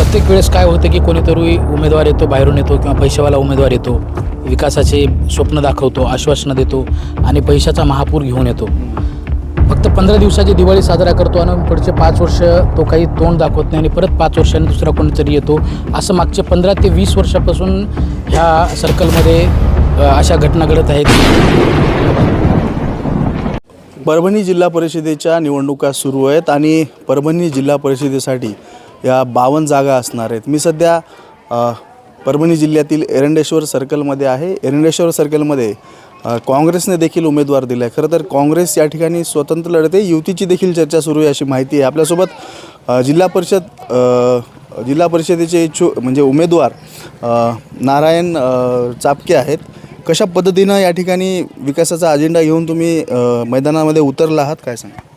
प्रत्येक वेळेस काय होतं की कोणीतरी उमेदवार येतो, बाहेरून येतो किंवा पैशावाला उमेदवार येतो, विकासाचे स्वप्न दाखवतो, आश्वासनं देतो आणि पैशाचा महापूर घेऊन येतो. फक्त 15 दिवसाची दिवाळी साजरा करतो आणि पुढचे 5 वर्ष तो काही तोंड दाखवत नाही आणि परत 5 वर्षांनी दुसरा कोणीतरी येतो. असं मागचे 15 ते 20 वर्षापासून ह्या सर्कलमध्ये अशा घटना घडत आहेत. परभणी जिल्हा परिषदेच्या निवडणुका सुरू आहेत आणि परभणी जिल्हा परिषदेसाठी या 52 जागा असणार आहेत. मी सध्या परभणी जिल्ह्यातील एरंडेश्वर सर्कलमध्ये आहे. एरंडेश्वर सर्कलमध्ये काँग्रेसने देखील उमेदवार दिला आहे. खरं तर काँग्रेस या ठिकाणी स्वतंत्र लढते, युतीची देखील चर्चा सुरू आहे अशी माहिती आहे. आपल्यासोबत जिल्हा परिषदेचे म्हणजे उमेदवार नारायण चापके आहेत. कशा पद्धतीनं या ठिकाणी विकासाचा अजेंडा घेऊन तुम्ही मैदानामध्ये उतरला आहात, काय सांगा?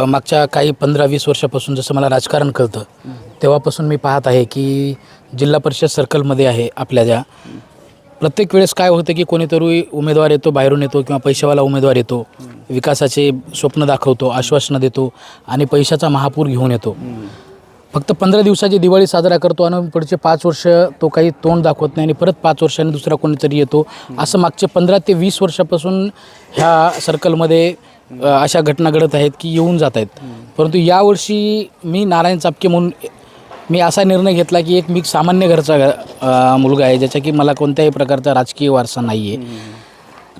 मागच्या काही 15-20 वर्षापासून जसं मला राजकारण कळतं तेव्हापासून मी पाहत आहे की जिल्हा परिषद सर्कलमध्ये आहे आपल्या ज्या प्रत्येक वेळेस काय होतं की कोणीतरी उमेदवार येतो, बाहेरून येतो किंवा पैशावाला उमेदवार येतो, विकासाचे स्वप्न दाखवतो, आश्वासनं देतो आणि पैशाचा महापूर घेऊन येतो. फक्त 15 दिवसाची दिवाळी साजरा करतो आणि पुढचे 5 वर्ष तो काही तोंड दाखवत नाही आणि परत 5 वर्षांनी दुसरा कोणीतरी येतो. असं मागचे 15 ते 20 वर्षापासून ह्या सर्कलमध्ये अशा घटना घडत आहेत की येऊन जात आहेत. परंतु यावर्षी मी नारायण चापके म्हणून मी असा निर्णय घेतला की एक मी सामान्य घरचा मुलगा आहे, ज्याच्या की मला कोणत्याही प्रकारचा राजकीय वारसा नाही आहे.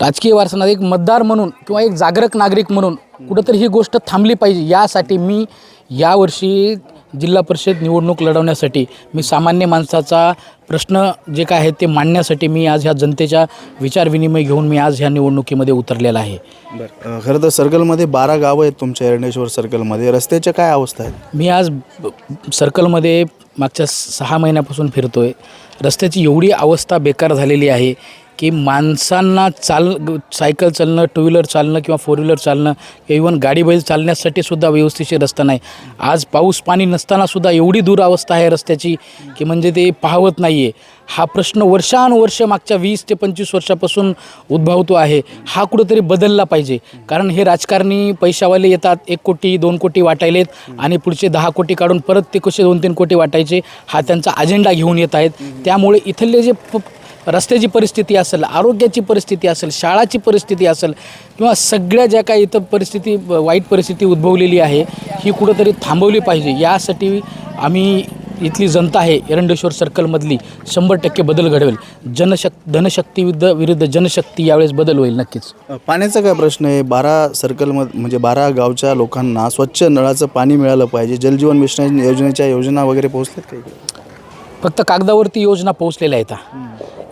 राजकीय वारसा नाही, एक मतदार म्हणून किंवा एक जागरूक नागरिक म्हणून कुठंतरी ही गोष्ट थांबली पाहिजे. यासाठी मी यावर्षी जिल्हा परिषद निवडणूक लढवण्यासाठी मी सामान्य माणसाचा प्रश्न जे काय आहेत ते मांडण्यासाठी मी आज ह्या जनतेच्या विचारविनिमय घेऊन मी आज ह्या निवडणुकीमध्ये उतरलेला आहे. बरं, खरं तर सर्कलमध्ये 12 गावं आहेत तुमच्या एरंडेश्वर सर्कलमध्ये. रस्त्याच्या काय अवस्था आहेत? मी आज सर्कलमध्ये मागच्या 6 महिन्यापासून फिरतो आहे. रस्त्याची एवढी अवस्था बेकार झालेली आहे की माणसांना सायकल चालणं, टू व्हीलर चालणं किंवा 4 व्हीलर चालणं, इव्हन गाडी बैल चालण्यासाठी सुद्धा व्यवस्थिशीर रस्ता नाही. आज पाऊस पाणी नसतानासुद्धा एवढी दुरावस्था आहे रस्त्याची की म्हणजे ते पाहवत नाही आहे. हा प्रश्न वर्षानुवर्ष मागच्या 20 ते 25 वर्षापासून उद्भवतो आहे. हा कुठंतरी बदलला पाहिजे. कारण हे राजकारणी पैशावाले येतात, 1 कोटी 2 कोटी वाटायलेत आणि पुढचे 10 कोटी काढून परत ते कसे 2-3 कोटी वाटायचे हा त्यांचा अजेंडा घेऊन येत आहेत. त्यामुळे इथले जे रस्त्याची परिस्थिती असेल, आरोग्याची परिस्थिती असेल, शाळाची परिस्थिती असेल किंवा सगळ्या ज्या काही इथं परिस्थिती वाईट परिस्थिती उद्भवलेली आहे ही कुठंतरी थांबवली पाहिजे. यासाठी आम्ही इथली जनता आहे एरंडेश्वर सर्कलमधली 100% बदल घडवेल. धनशक्ती विरुद्ध जनशक्ती यावेळेस बदल होईल नक्कीच. पाण्याचा काय प्रश्न आहे? 12 सर्कलमध्ये म्हणजे 12 गावच्या लोकांना स्वच्छ नळाचं पाणी मिळालं पाहिजे. जलजीवन मिशन योजनेच्या योजना वगैरे पोहोचल्यात का? फक्त कागदावरती योजना पोहोचलेल्या आहेत.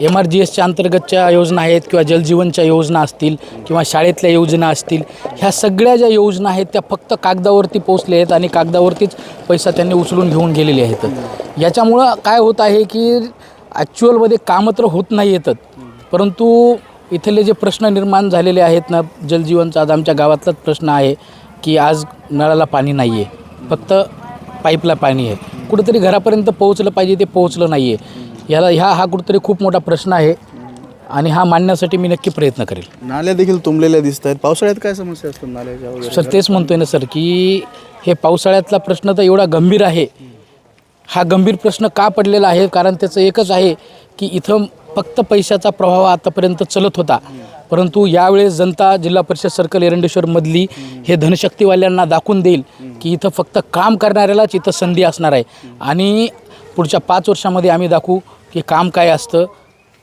MRGSच्या अंतर्गतच्या योजना आहेत किंवा जलजीवनच्या योजना असतील किंवा शाळेतल्या योजना असतील, ह्या सगळ्या ज्या योजना आहेत त्या फक्त कागदावरती पोहोचल्या आहेत आणि कागदावरतीच पैसा त्यांनी उचलून घेऊन गेलेले आहेत. याच्यामुळं काय होत आहे की ॲक्च्युअलमध्ये कामं तर होत नाही येतात, परंतु इथले जे प्रश्न निर्माण झालेले आहेत ना, जलजीवनचा आज आमच्या गावातलाच प्रश्न आहे की आज नळाला पाणी नाही आहे, फक्त पाईपला पाणी आहे. कुठंतरी घरापर्यंत पोहोचलं पाहिजे, ते पोहोचलं नाही आहे. हा कुठंतरी खूप मोठा प्रश्न आहे आणि हा मांडण्यासाठी मी नक्की प्रयत्न करेल. नाल्या देखील तुंबलेल्या दिसत आहेत. पावसाळ्यात काय समस्या असतात नाल्याच्या वगैरे? सर तेच म्हणतोय ना सर की हे पावसाळ्यातला प्रश्न तर एवढा गंभीर आहे. हा गंभीर प्रश्न का पडलेला आहे? कारण त्याचं एकच आहे की इथं फक्त पैशाचा प्रवाह आतापर्यंत चलत होता, परंतु यावेळेस जनता जिल्हा परिषद सर्कल एरंडेश्वरमधली हे धनशक्तीवाल्यांना दाखवून देईल की इथं फक्त काम करणाऱ्यालाच इथं संधी असणार आहे आणि पुढच्या 5 वर्षामध्ये आम्ही दाखवू की काम काय असतं.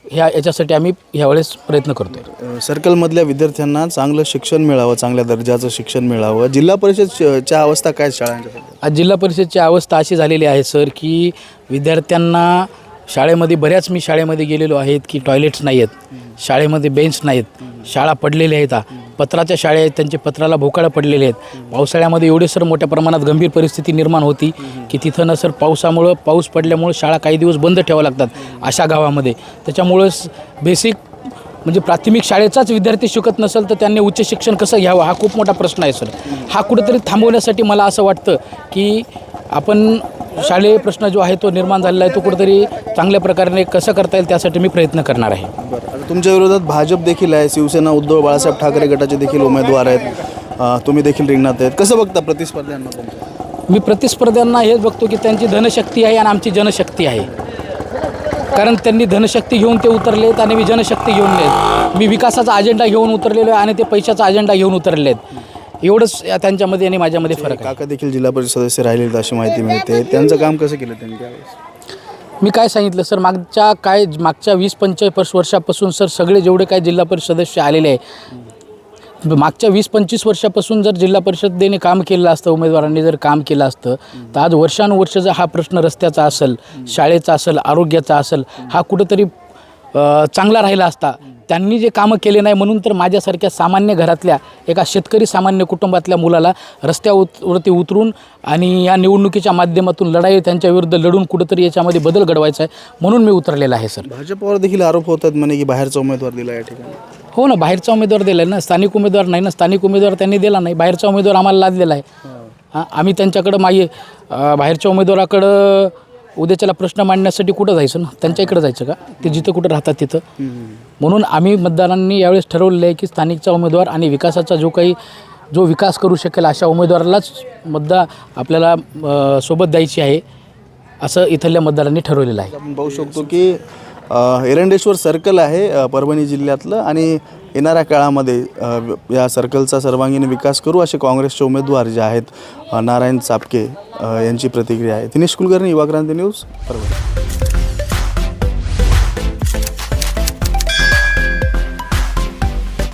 याच्यासाठी आम्ही ह्यावेळेस प्रयत्न करतो. सर्कलमधल्या विद्यार्थ्यांना चांगलं शिक्षण मिळावं, चांगल्या दर्जाचं शिक्षण मिळावं. जिल्हा परिषदच्या अवस्था काय शाळांच्या? आज जिल्हा परिषदची अवस्था अशी झालेली आहे सर की विद्यार्थ्यांना शाळेमध्ये मी शाळेमध्ये गेलेलो आहेत की टॉयलेट्स नाही आहेत, शाळेमध्ये बेंच नाहीत, शाळा पडलेल्या आहेत, पत्राच्या शाळा आहेत, त्यांचे पत्राला भोकाळं पडलेले आहेत. पावसाळ्यामध्ये एवढे सर मोठ्या प्रमाणात गंभीर परिस्थिती निर्माण होती की तिथं ना सर पाऊस पडल्यामुळं शाळा काही दिवस बंद ठेवाव्या लागतात अशा गावामध्ये. त्याच्यामुळंच बेसिक म्हणजे प्राथमिक शाळेचाच विद्यार्थी शिकत नसेल तर त्यांनी उच्च शिक्षण कसं घ्यावं हा खूप मोठा प्रश्न आहे सर. हा कुठेतरी थांबवण्यासाठी मला असं वाटतं की आपण शालेय प्रश्न जो आहे तो निर्माण झालेला आहे तो कुठेतरी चांगल्या प्रकारे कसं करता येईल त्यासाठी मी प्रयत्न करणार आहे. आता तुमच्या विरोधात भाजप देखील आहे, शिवसेना उद्धव बाळासाहेब ठाकरे गटाचे देखील उमेदवार आहेत, तुम्ही देखील रिंगणात आहेत. कसं बघता प्रतिस्पर्ध्यांना तुमच्या? मी प्रतिस्पर्ध्यांना हेच बघतो की त्यांची धनशक्ती आहे आणि आमची जनशक्ती आहे. कारण त्यांनी धनशक्ती घेऊन ते उतरलेत आणि मी जनशक्ती घेऊन आहेत. मी विकासाचा अजेंडा घेऊन उतरलेलो आहे आणि ते पैशाचा अजेंडा घेऊन उतरले आहेत. एवढंच त्यांच्यामध्ये आणि माझ्यामध्ये फरक आहे. काका देखील जिल्हा परिषद सदस्य राहिलेत अशी माहिती मिळते. त्यांचं काम कसं केलं त्यांनी त्यावेळेस? मी काय सांगितलं सर, मागच्या 20-25 वर्षापासून सर सगळे जेवढे काय जिल्हा परिषद सदस्य आलेले आहे, मागच्या 20-25 वर्षापासून जर जिल्हा परिषदेने काम केलं असतं, उमेदवारांनी जर काम केलं असतं, तर आज वर्षानुवर्ष जर हा प्रश्न रस्त्याचा असेल, शाळेचा असेल, आरोग्याचा असेल, हा कुठंतरी चांगला राहिला असता. त्यांनी जे कामं केले नाही म्हणून तर माझ्यासारख्या सामान्य घरातल्या एका शेतकरी सामान्य कुटुंबातल्या मुलाला रस्त्यावरती उतरून आणि या निवडणुकीच्या माध्यमातून लढाई त्यांच्या विरुद्ध लढून कुठंतरी याच्यामध्ये बदल घडवायचा आहे म्हणून मी उतरलेला आहे सर. भाजपवर देखील आरोप होतात म्हणे की बाहेरचा उमेदवार दिला या ठिकाणी. हो ना, बाहेरचा उमेदवार दिला आहे ना, स्थानिक उमेदवार नाही ना. स्थानिक उमेदवार त्यांनी दिला नाही, बाहेरचा उमेदवार आम्हाला लादलेला आहे. आम्ही त्यांच्याकडं बाहेरच्या उमेदवाराकडं उद्याच्याला प्रश्न मांडण्यासाठी कुठं जायचं ना, त्यांच्या इकडं जायचं का? ते जिथं कुठं राहतात तिथं. म्हणून आम्ही मतदारांनी यावेळेस ठरवलेलं आहे की स्थानिकचा उमेदवार आणि विकासाचा जो विकास करू शकेल अशा उमेदवारालाच आपल्याला सोबत द्यायची आहे असं इथल्या मतदारांनी ठरवलेलं आहे. आपण पाहू शकतो की एरंडेश्वर सर्कल आहे परभणी जिल्ह्यातलं आणि येणाऱ्या काळामध्ये या सर्कलचा सर्वांगीण विकास करू असे काँग्रेसचे उमेदवार जे आहेत नारायण चापके यांची प्रतिक्रिया आहे. दिनेश कुलकर्णी, युवा क्रांती न्यूज, परभणी.